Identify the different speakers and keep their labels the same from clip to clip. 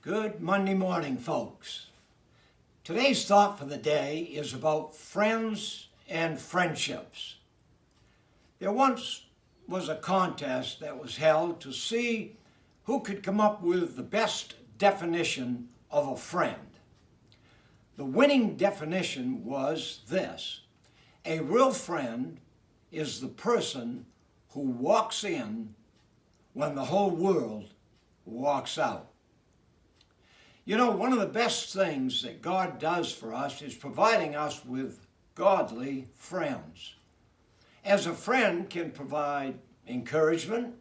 Speaker 1: Good Monday morning, folks. Today's thought for the day is about friends and friendships. There once was a contest that was held to see who could come up with the best definition of a friend. The winning definition was this: a real friend is the person who walks in when the whole world walks out. You know, one of the best things that God does for us is providing us with godly friends. As a friend can provide encouragement,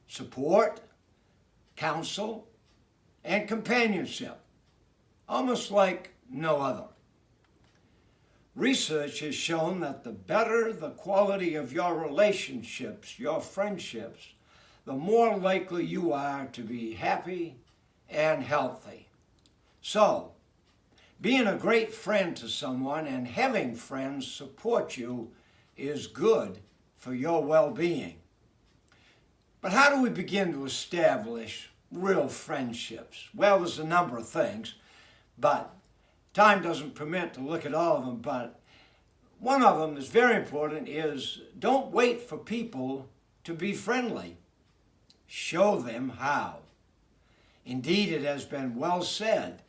Speaker 1: support, counsel, and companionship, almost like no other. Research has shown that the better the quality of your relationships, your friendships, the more likely you are to be happy and healthy. So, being a great friend to someone and having friends support you is good for your well-being. But how do we begin to establish real friendships? Well, there's a number of things, but time doesn't permit to look at all of them. But one of them is very important is don't wait for people to be friendly. Show them how. Indeed, it has been well said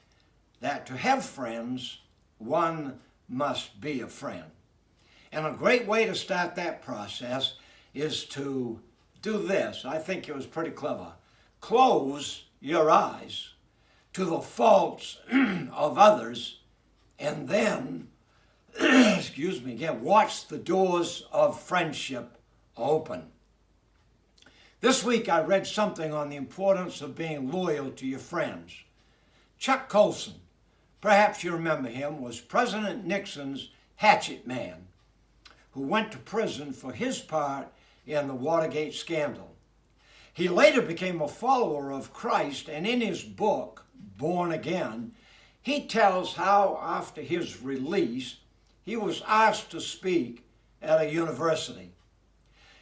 Speaker 1: that to have friends, one must be a friend. And a great way to start that process is to do this. I think it was pretty clever. Close your eyes to the faults of others and then, watch the doors of friendship open. This week I read something on the importance of being loyal to your friends. Chuck Colson, perhaps you remember him, was President Nixon's hatchet man who went to prison for his part in the Watergate scandal. He later became a follower of Christ, and in his book, Born Again, he tells how after his release, he was asked to speak at a university.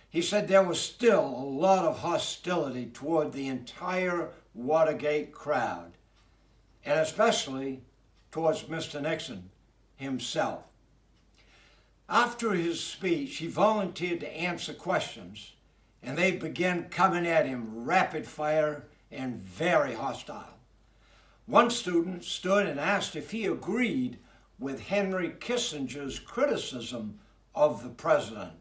Speaker 1: He said there was still a lot of hostility toward the entire Watergate crowd, and especially towards Mr. Nixon himself. After his speech, he volunteered to answer questions, and they began coming at him rapid fire and very hostile. One student stood and asked if he agreed with Henry Kissinger's criticism of the president.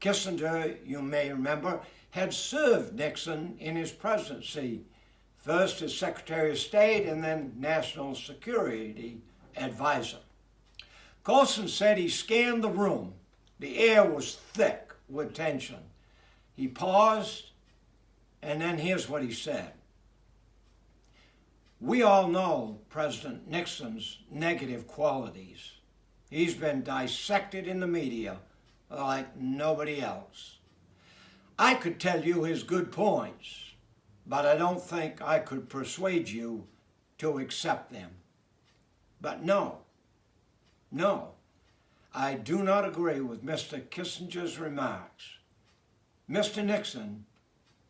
Speaker 1: Kissinger, you may remember, had served Nixon in his presidency, first as Secretary of State and then National Security Advisor. Colson said he scanned the room. The air was thick with tension. He paused, and then here's what he said. We all know President Nixon's negative qualities. He's been dissected in the media like nobody else. I could tell you his good points, but I don't think I could persuade you to accept them. But no, I do not agree with Mr. Kissinger's remarks. Mr. Nixon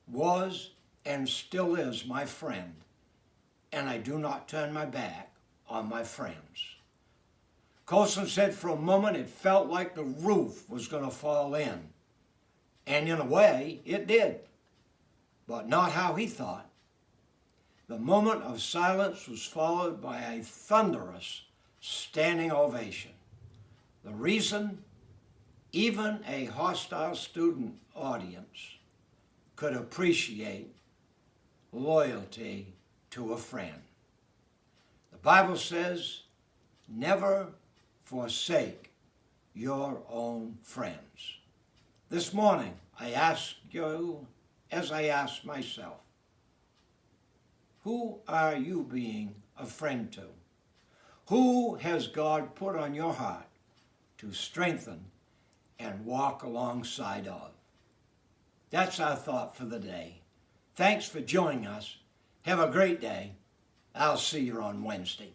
Speaker 1: was and still is my friend, and I do not turn my back on my friends. Colson said for a moment it felt like the roof was going to fall in. And in a way, it did, but not how he thought. The moment of silence was followed by a thunderous standing ovation. The reason? Even a hostile student audience could appreciate loyalty to a friend. The Bible says, never forsake your own friends. This morning, I ask you, as I ask myself, who are you being a friend to? Who has God put on your heart to strengthen and walk alongside of? That's our thought for the day. Thanks for joining us. Have a great day. I'll see you on Wednesday.